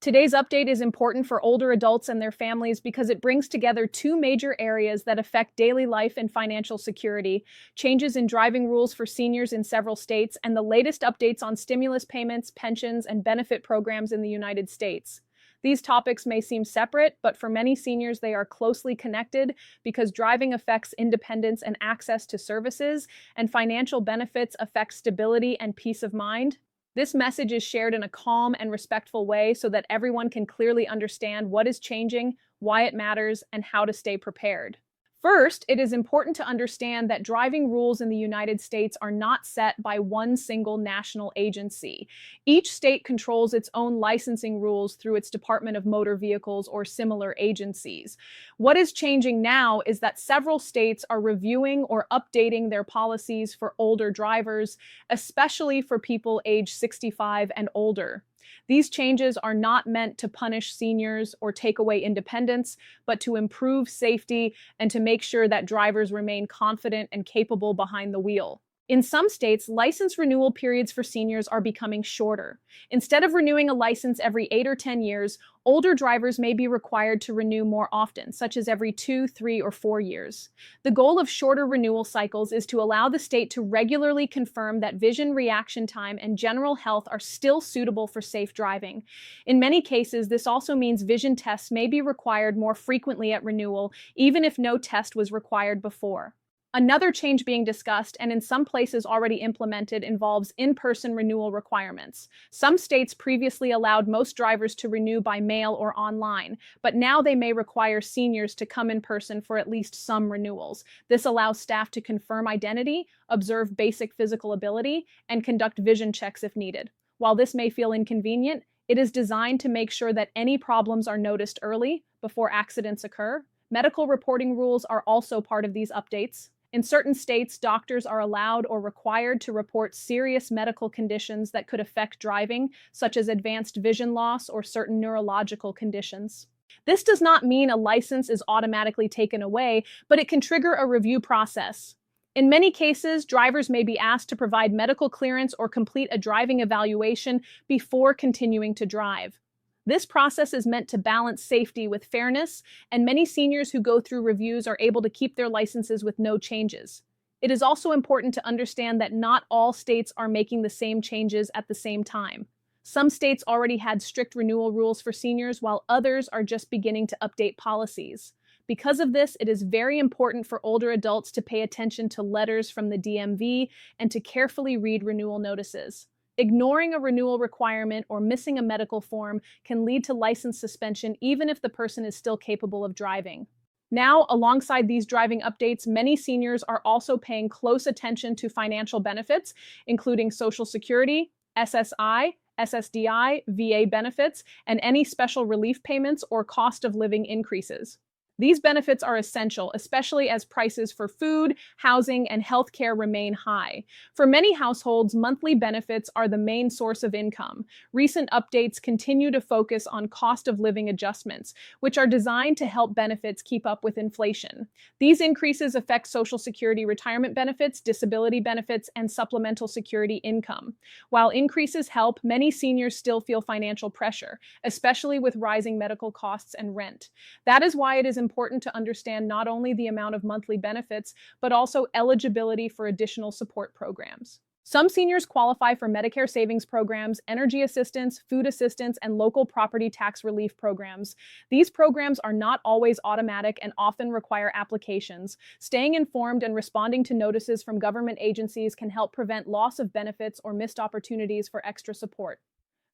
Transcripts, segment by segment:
Today's update is important for older adults and their families because it brings together two major areas that affect daily life and financial security: changes in driving rules for seniors in several states, and the latest updates on stimulus payments, pensions, and benefit programs in the United States. These topics may seem separate, but for many seniors, they are closely connected because driving affects independence and access to services, and financial benefits affect stability and peace of mind. This message is shared in a calm and respectful way so that everyone can clearly understand what is changing, why it matters, and how to stay prepared. First, it is important to understand that driving rules in the United States are not set by one single national agency. Each state controls its own licensing rules through its Department of Motor Vehicles or similar agencies. What is changing now is that several states are reviewing or updating their policies for older drivers, especially for people age 65 and older. These changes are not meant to punish seniors or take away independence, but to improve safety and to make sure that drivers remain confident and capable behind the wheel. In some states, license renewal periods for seniors are becoming shorter. Instead of renewing a license every 8 or 10 years, older drivers may be required to renew more often, such as every 2, 3, or 4 years. The goal of shorter renewal cycles is to allow the state to regularly confirm that vision reaction time and general health are still suitable for safe driving. In many cases, this also means vision tests may be required more frequently at renewal, even if no test was required before. Another change being discussed, and in some places already implemented, involves in-person renewal requirements. Some states previously allowed most drivers to renew by mail or online, but now they may require seniors to come in person for at least some renewals. This allows staff to confirm identity, observe basic physical ability, and conduct vision checks if needed. While this may feel inconvenient, it is designed to make sure that any problems are noticed early, before accidents occur. Medical reporting rules are also part of these updates. In certain states, doctors are allowed or required to report serious medical conditions that could affect driving, such as advanced vision loss or certain neurological conditions. This does not mean a license is automatically taken away, but it can trigger a review process. In many cases, drivers may be asked to provide medical clearance or complete a driving evaluation before continuing to drive. This process is meant to balance safety with fairness, and many seniors who go through reviews are able to keep their licenses with no changes. It is also important to understand that not all states are making the same changes at the same time. Some states already had strict renewal rules for seniors, while others are just beginning to update policies. Because of this, it is very important for older adults to pay attention to letters from the DMV and to carefully read renewal notices. Ignoring a renewal requirement or missing a medical form can lead to license suspension even if the person is still capable of driving. Now, alongside these driving updates, many seniors are also paying close attention to financial benefits, including Social Security, SSI, SSDI, VA benefits, and any special relief payments or cost of living increases. These benefits are essential, especially as prices for food, housing, and healthcare remain high. For many households, monthly benefits are the main source of income. Recent updates continue to focus on cost of living adjustments, which are designed to help benefits keep up with inflation. These increases affect Social Security retirement benefits, disability benefits, and supplemental security income. While increases help, many seniors still feel financial pressure, especially with rising medical costs and rent. That is why it is important to understand not only the amount of monthly benefits, but also eligibility for additional support programs. Some seniors qualify for Medicare savings programs, energy assistance, food assistance, and local property tax relief programs. These programs are not always automatic and often require applications. Staying informed and responding to notices from government agencies can help prevent loss of benefits or missed opportunities for extra support.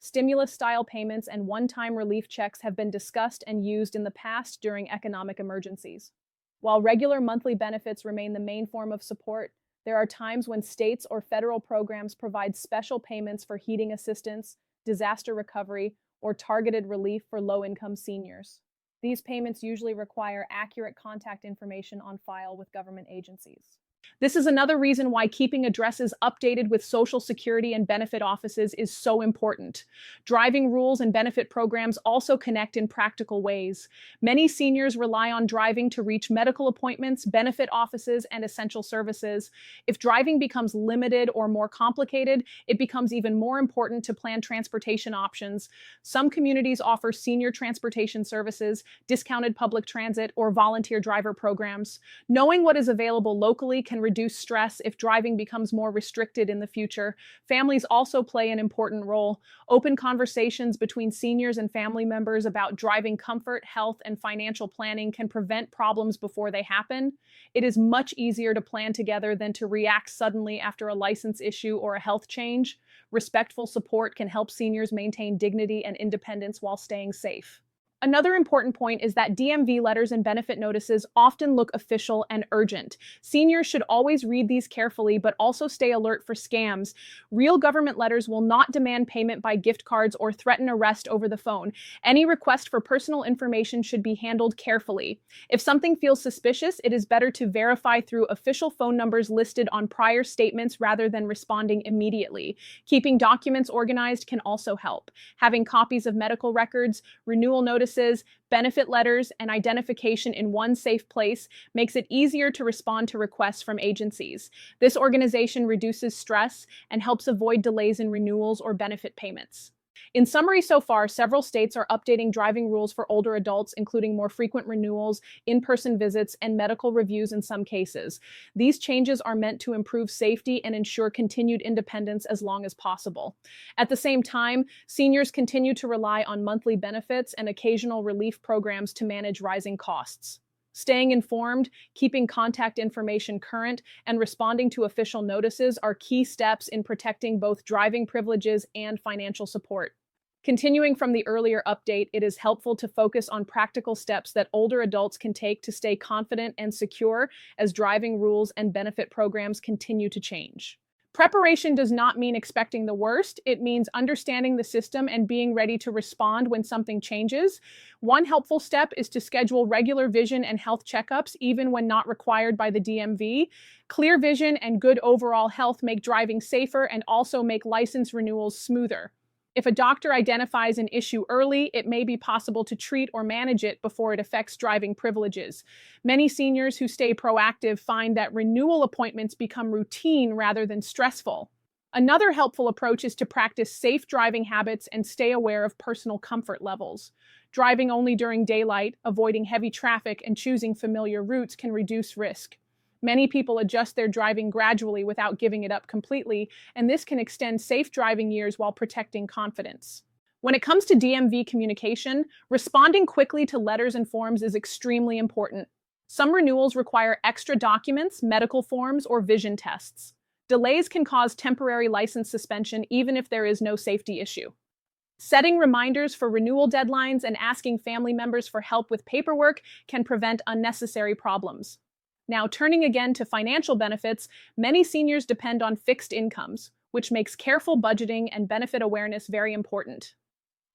Stimulus-style payments and one-time relief checks have been discussed and used in the past during economic emergencies. While regular monthly benefits remain the main form of support, there are times when states or federal programs provide special payments for heating assistance, disaster recovery, or targeted relief for low-income seniors. These payments usually require accurate contact information on file with government agencies. This is another reason why keeping addresses updated with Social Security and benefit offices is so important. Driving rules and benefit programs also connect in practical ways. Many seniors rely on driving to reach medical appointments, benefit offices, and essential services. If driving becomes limited or more complicated, it becomes even more important to plan transportation options. Some communities offer senior transportation services, discounted public transit, or volunteer driver programs. Knowing what is available locally can reduce stress if driving becomes more restricted in the future. Families also play an important role. Open conversations between seniors and family members about driving comfort, health, and financial planning can prevent problems before they happen. It is much easier to plan together than to react suddenly after a license issue or a health change. Respectful support can help seniors maintain dignity and independence while staying safe. Another important point is that DMV letters and benefit notices often look official and urgent. Seniors should always read these carefully, but also stay alert for scams. Real government letters will not demand payment by gift cards or threaten arrest over the phone. Any request for personal information should be handled carefully. If something feels suspicious, it is better to verify through official phone numbers listed on prior statements rather than responding immediately. Keeping documents organized can also help. Having copies of medical records, renewal notices, benefit letters, and identification in one safe place makes it easier to respond to requests from agencies. This organization reduces stress and helps avoid delays in renewals or benefit payments. In summary, so far, several states are updating driving rules for older adults, including more frequent renewals, in-person visits, and medical reviews in some cases. These changes are meant to improve safety and ensure continued independence as long as possible. At the same time, seniors continue to rely on monthly benefits and occasional relief programs to manage rising costs. Staying informed, keeping contact information current, and responding to official notices are key steps in protecting both driving privileges and financial support. Continuing from the earlier update, it is helpful to focus on practical steps that older adults can take to stay confident and secure as driving rules and benefit programs continue to change. Preparation does not mean expecting the worst. It means understanding the system and being ready to respond when something changes. One helpful step is to schedule regular vision and health checkups, even when not required by the DMV. Clear vision and good overall health make driving safer and also make license renewals smoother. If a doctor identifies an issue early, it may be possible to treat or manage it before it affects driving privileges. Many seniors who stay proactive find that renewal appointments become routine rather than stressful. Another helpful approach is to practice safe driving habits and stay aware of personal comfort levels. Driving only during daylight, avoiding heavy traffic, and choosing familiar routes can reduce risk. Many people adjust their driving gradually without giving it up completely, and this can extend safe driving years while protecting confidence. When it comes to DMV communication, responding quickly to letters and forms is extremely important. Some renewals require extra documents, medical forms, or vision tests. Delays can cause temporary license suspension even if there is no safety issue. Setting reminders for renewal deadlines and asking family members for help with paperwork can prevent unnecessary problems. Now, turning again to financial benefits, many seniors depend on fixed incomes, which makes careful budgeting and benefit awareness very important.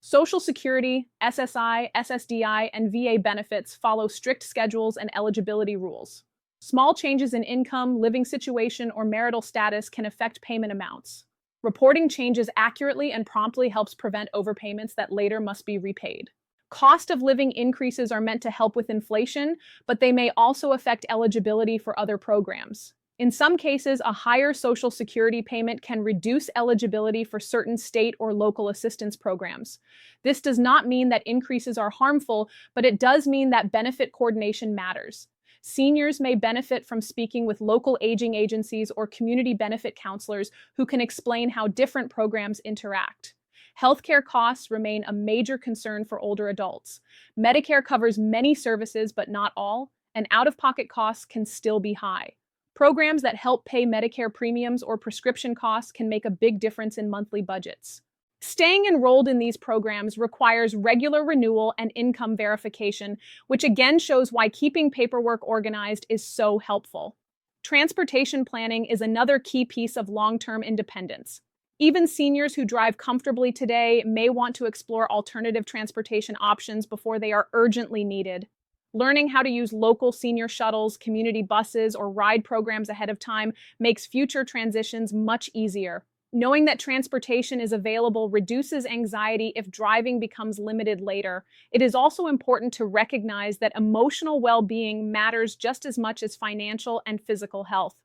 Social Security, SSI, SSDI, and VA benefits follow strict schedules and eligibility rules. Small changes in income, living situation, or marital status can affect payment amounts. Reporting changes accurately and promptly helps prevent overpayments that later must be repaid. Cost of living increases are meant to help with inflation, but they may also affect eligibility for other programs. In some cases, a higher Social Security payment can reduce eligibility for certain state or local assistance programs. This does not mean that increases are harmful, but it does mean that benefit coordination matters. Seniors may benefit from speaking with local aging agencies or community benefit counselors who can explain how different programs interact. Healthcare costs remain a major concern for older adults. Medicare covers many services, but not all, and out-of-pocket costs can still be high. Programs that help pay Medicare premiums or prescription costs can make a big difference in monthly budgets. Staying enrolled in these programs requires regular renewal and income verification, which again shows why keeping paperwork organized is so helpful. Transportation planning is another key piece of long-term independence. Even seniors who drive comfortably today may want to explore alternative transportation options before they are urgently needed. Learning how to use local senior shuttles, community buses, or ride programs ahead of time makes future transitions much easier. Knowing that transportation is available reduces anxiety if driving becomes limited later. It is also important to recognize that emotional well-being matters just as much as financial and physical health.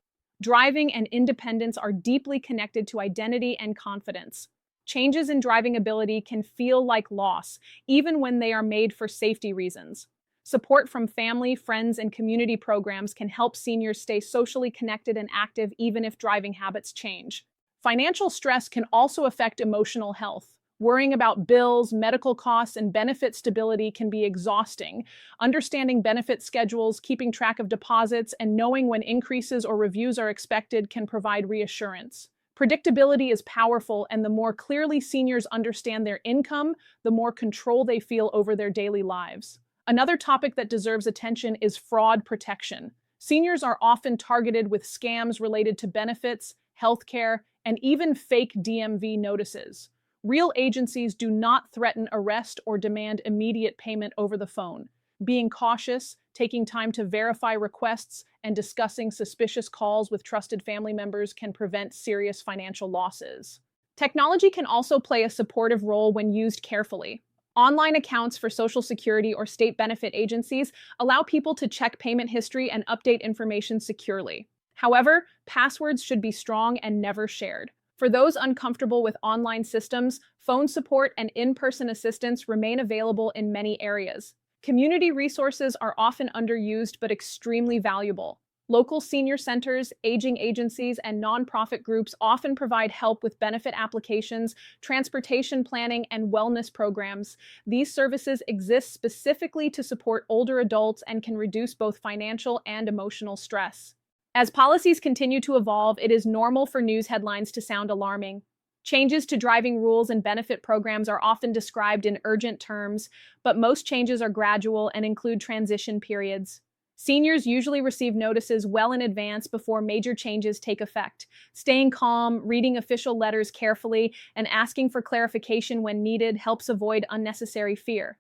Driving and independence are deeply connected to identity and confidence. Changes in driving ability can feel like loss, even when they are made for safety reasons. Support from family, friends, and community programs can help seniors stay socially connected and active even if driving habits change. Financial stress can also affect emotional health. Worrying about bills, medical costs, and benefit stability can be exhausting. Understanding benefit schedules, keeping track of deposits, and knowing when increases or reviews are expected can provide reassurance. Predictability is powerful, and the more clearly seniors understand their income, the more control they feel over their daily lives. Another topic that deserves attention is fraud protection. Seniors are often targeted with scams related to benefits, healthcare, and even fake DMV notices. Real agencies do not threaten arrest or demand immediate payment over the phone. Being cautious, taking time to verify requests, and discussing suspicious calls with trusted family members can prevent serious financial losses. Technology can also play a supportive role when used carefully. Online accounts for Social Security or state benefit agencies allow people to check payment history and update information securely. However, passwords should be strong and never shared. For those uncomfortable with online systems, phone support and in-person assistance remain available in many areas. Community resources are often underused but extremely valuable. Local senior centers, aging agencies, and nonprofit groups often provide help with benefit applications, transportation planning, and wellness programs. These services exist specifically to support older adults and can reduce both financial and emotional stress. As policies continue to evolve, it is normal for news headlines to sound alarming. Changes to driving rules and benefit programs are often described in urgent terms, but most changes are gradual and include transition periods. Seniors usually receive notices well in advance before major changes take effect. Staying calm, reading official letters carefully, and asking for clarification when needed helps avoid unnecessary fear.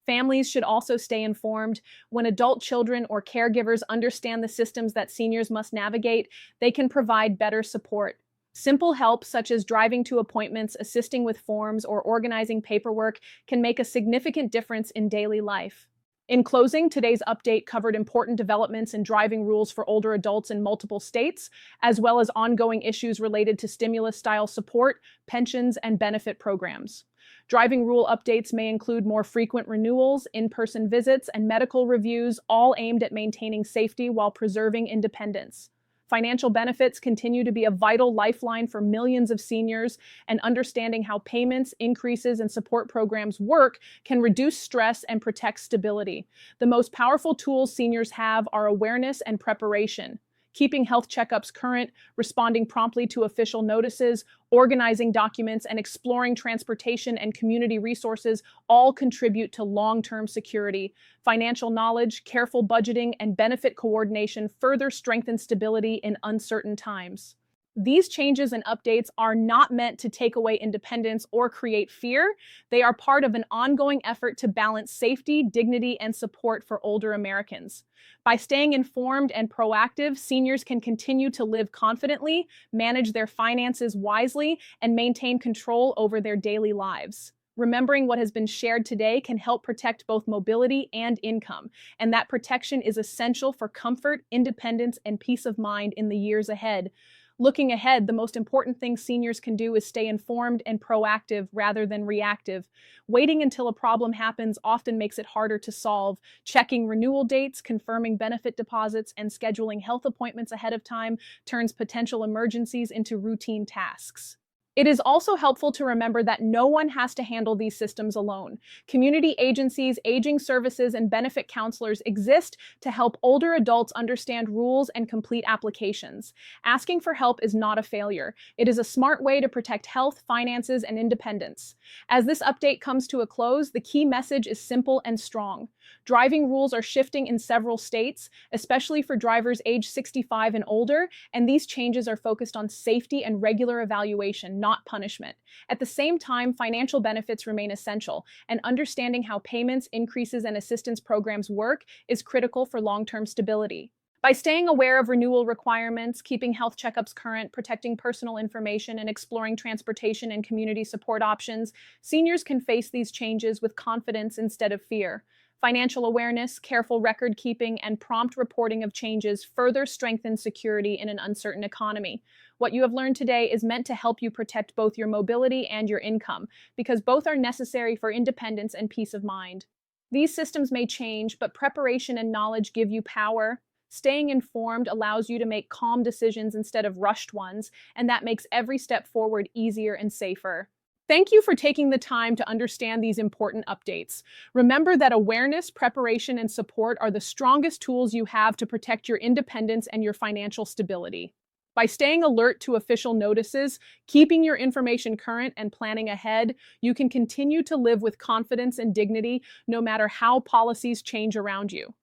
Families should also stay informed. When adult children or caregivers understand the systems that seniors must navigate, they can provide better support. Simple help, such as driving to appointments, assisting with forms, or organizing paperwork, can make a significant difference in daily life. In closing, today's update covered important developments in driving rules for older adults in multiple states, as well as ongoing issues related to stimulus-style support, pensions, and benefit programs. Driving rule updates may include more frequent renewals, in-person visits, and medical reviews, all aimed at maintaining safety while preserving independence. Financial benefits continue to be a vital lifeline for millions of seniors, and understanding how payments, increases, and support programs work can reduce stress and protect stability. The most powerful tools seniors have are awareness and preparation. Keeping health checkups current, responding promptly to official notices, organizing documents, and exploring transportation and community resources all contribute to long-term security. Financial knowledge, careful budgeting, and benefit coordination further strengthen stability in uncertain times. These changes and updates are not meant to take away independence or create fear. They are part of an ongoing effort to balance safety, dignity, and support for older Americans. By staying informed and proactive, seniors can continue to live confidently, manage their finances wisely, and maintain control over their daily lives. Remembering what has been shared today can help protect both mobility and income, and that protection is essential for comfort, independence, and peace of mind in the years ahead. Looking ahead, the most important thing seniors can do is stay informed and proactive rather than reactive. Waiting until a problem happens often makes it harder to solve. Checking renewal dates, confirming benefit deposits, and scheduling health appointments ahead of time turns potential emergencies into routine tasks. It is also helpful to remember that no one has to handle these systems alone. Community agencies, aging services, and benefit counselors exist to help older adults understand rules and complete applications. Asking for help is not a failure. It is a smart way to protect health, finances, and independence. As this update comes to a close, the key message is simple and strong. Driving rules are shifting in several states, especially for drivers age 65 and older, and these changes are focused on safety and regular evaluation, not punishment. At the same time, financial benefits remain essential, and understanding how payments, increases, and assistance programs work is critical for long-term stability. By staying aware of renewal requirements, keeping health checkups current, protecting personal information, and exploring transportation and community support options, seniors can face these changes with confidence instead of fear. Financial awareness, careful record keeping, and prompt reporting of changes further strengthen security in an uncertain economy. What you have learned today is meant to help you protect both your mobility and your income, because both are necessary for independence and peace of mind. These systems may change, but preparation and knowledge give you power. Staying informed allows you to make calm decisions instead of rushed ones, and that makes every step forward easier and safer. Thank you for taking the time to understand these important updates. Remember that awareness, preparation, and support are the strongest tools you have to protect your independence and your financial stability. By staying alert to official notices, keeping your information current, and planning ahead, you can continue to live with confidence and dignity no matter how policies change around you.